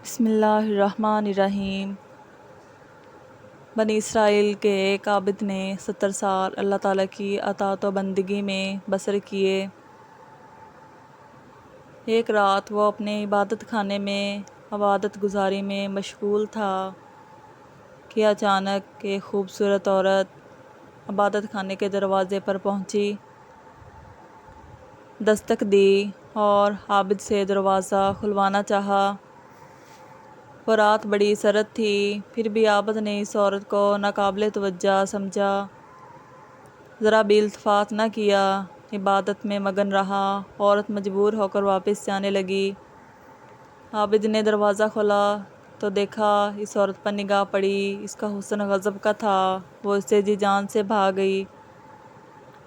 بسم اللہ الرحمن الرحیم۔ بنی اسرائیل کے ایک عابد نے 70 سال اللہ تعالیٰ کی اطاعت و بندگی میں بسر کیے۔ ایک رات وہ اپنے عبادت خانے میں عبادت گزاری میں مشغول تھا کہ اچانک ایک خوبصورت عورت عبادت خانے کے دروازے پر پہنچی، دستک دی اور عابد سے دروازہ کھلوانا چاہا۔ وہ رات بڑی سرد تھی، پھر بھی عابد نے اس عورت کو ناقابل توجہ سمجھا، ذرا بھی التفات نہ کیا، عبادت میں مگن رہا۔ عورت مجبور ہو کر واپس جانے لگی۔ عابد نے دروازہ کھولا تو دیکھا اس عورت پر نگاہ پڑی، اس کا حسن غضب کا تھا۔ وہ اس سے جی جان سے بھاگ گئی۔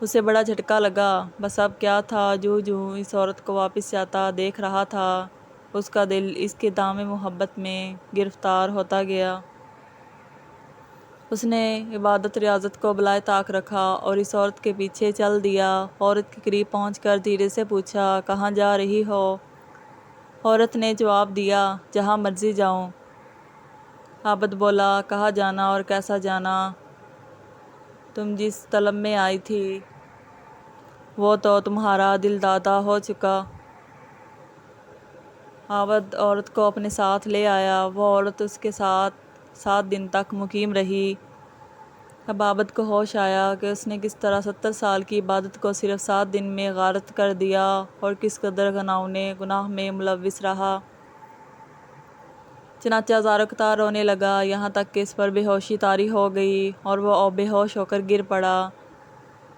اسے بڑا جھٹکا لگا، بس اب کیا تھا، جوں اس عورت کو واپس جاتا دیکھ رہا تھا، اس کا دل اس کے دام محبت میں گرفتار ہوتا گیا۔ اس نے عبادت ریاضت کو بالائے طاق رکھا اور اس عورت کے پیچھے چل دیا۔ عورت کے قریب پہنچ کر دھیرے سے پوچھا، کہاں جا رہی ہو؟ عورت نے جواب دیا، جہاں مرضی جاؤں۔ عابد بولا، کہاں جانا اور کیسا جانا؟ تم جس طلب میں آئی تھی وہ تو تمہارا دل دادا ہو چکا۔ عابد عورت کو اپنے ساتھ لے آیا۔ وہ عورت اس کے ساتھ 7 دن تک مقیم رہی۔ اب عابد کو ہوش آیا کہ اس نے کس طرح 70 سال کی عبادت کو صرف 7 دن میں غارت کر دیا اور کس قدر گناہ میں ملوث رہا۔ چنانچہ زارقطار رونے لگا، یہاں تک کہ اس پر بے ہوشی طاری ہو گئی اور وہ بے ہوش ہو کر گر پڑا۔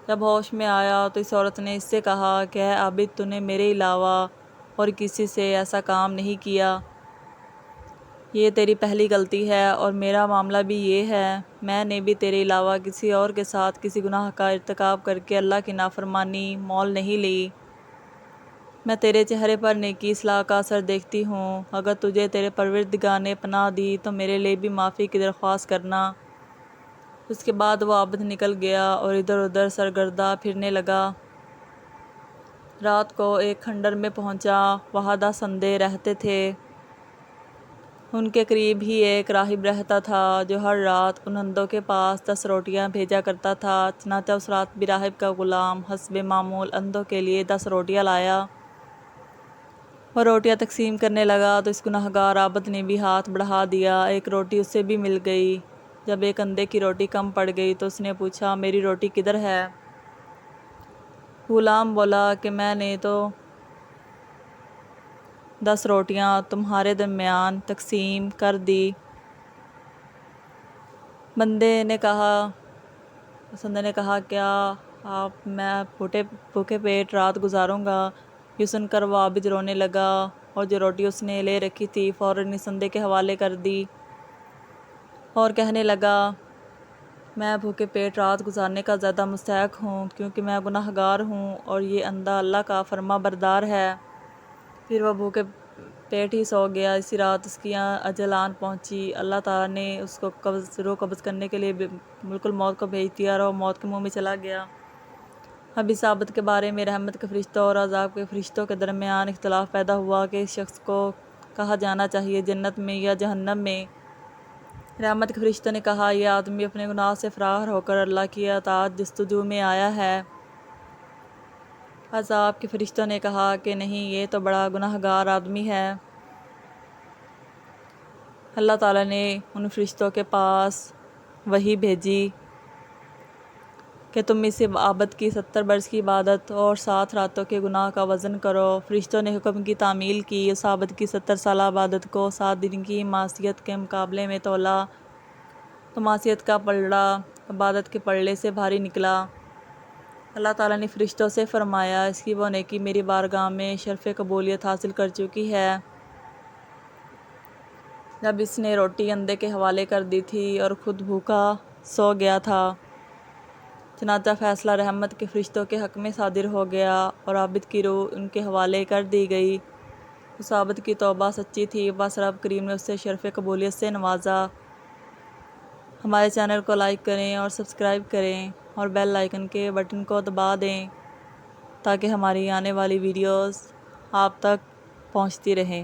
جب ہوش میں آیا تو اس عورت نے اس سے کہا کہ اے عابد، تو نے میرے علاوہ اور کسی سے ایسا کام نہیں کیا۔ یہ تیری پہلی غلطی ہے اور میرا معاملہ بھی یہ ہے، میں نے بھی تیرے علاوہ کسی اور کے ساتھ کسی گناہ کا ارتکاب کر کے اللہ کی نافرمانی مول نہیں لی۔ میں تیرے چہرے پر نیکی اصلاح کا اثر دیکھتی ہوں۔ اگر تجھے تیرے پروردگار نے پناہ دی تو میرے لیے بھی معافی کی درخواست کرنا۔ اس کے بعد وہ عابد نکل گیا اور ادھر ادھر سرگرداں پھرنے لگا۔ رات کو ایک کھنڈر میں پہنچا، وہاں 10 اندھے رہتے تھے۔ ان کے قریب ہی ایک راہب رہتا تھا جو ہر رات ان اندھوں کے پاس 10 روٹیاں بھیجا کرتا تھا۔ چنانچہ اس رات بھی راہب کا غلام حسب معمول اندھوں کے لیے 10 روٹیاں لایا۔ وہ روٹیاں تقسیم کرنے لگا تو اس گنہگار عابد نے بھی ہاتھ بڑھا دیا، ایک روٹی اسے بھی مل گئی۔ جب ایک اندھے کی روٹی کم پڑ گئی تو اس نے پوچھا، میری روٹی کدھر ہے؟ غلام بولا کہ میں نے تو 10 روٹیاں تمہارے درمیان تقسیم کر دی۔ بندے نے کہا، کیا میں بھوکے پیٹ رات گزاروں گا؟ یہ سن کر وہ عابد رونے لگا اور جو روٹی اس نے لے رکھی تھی فوراً اس اندھے کے حوالے کر دی اور کہنے لگا، میں بھوکے پیٹ رات گزارنے کا زیادہ مستحق ہوں کیونکہ میں گناہگار ہوں اور یہ اندھا اللہ کا فرما بردار ہے۔ پھر وہ بھوکے پیٹ ہی سو گیا۔ اسی رات اس کی اجل آن پہنچی۔ اللہ تعالیٰ نے اس کو روح قبض کرنے کے لیے ملک الموت کو بھیج دیا اور وہ موت کے منہ میں چلا گیا۔ اب اس عابد کے بارے میں رحمت کے فرشتوں اور عذاب کے فرشتوں کے درمیان اختلاف پیدا ہوا کہ اس شخص کو کہاں جانا چاہیے، جنت میں یا جہنم میں۔ رحمت کے فرشتوں نے کہا، یہ آدمی اپنے گناہ سے فرار ہو کر اللہ کی اطاعت جستجو میں آیا ہے۔ عذاب کے فرشتوں نے کہا کہ نہیں، یہ تو بڑا گناہگار آدمی ہے۔ اللہ تعالیٰ نے ان فرشتوں کے پاس وحی بھیجی کہ تم اس عابد کی 70 برس کی عبادت اور 7 راتوں کے گناہ کا وزن کرو۔ فرشتوں نے حکم کی تعمیل کی، اس عابد کی 70 سالہ عبادت کو 7 دن کی معصیت کے مقابلے میں تولا تو معصیت کا پلڑا عبادت کے پلڑے سے بھاری نکلا۔ اللہ تعالیٰ نے فرشتوں سے فرمایا، اس کی وہ نیکی میری بارگاہ میں شرف قبولیت حاصل کر چکی ہے۔ جب اس نے روٹی اندھے کے حوالے کر دی تھی اور خود بھوکا سو گیا تھا، چنانچہ فیصلہ رحمت کے فرشتوں کے حق میں صادر ہو گیا اور عابد کی روح ان کے حوالے کر دی گئی۔ اس عابد کی توبہ سچی تھی، بس رب کریم نے اسے شرف قبولیت سے نوازا۔ ہمارے چینل کو لائک کریں اور سبسکرائب کریں اور بیل آئیکن کے بٹن کو دبا دیں تاکہ ہماری آنے والی ویڈیوز آپ تک پہنچتی رہیں۔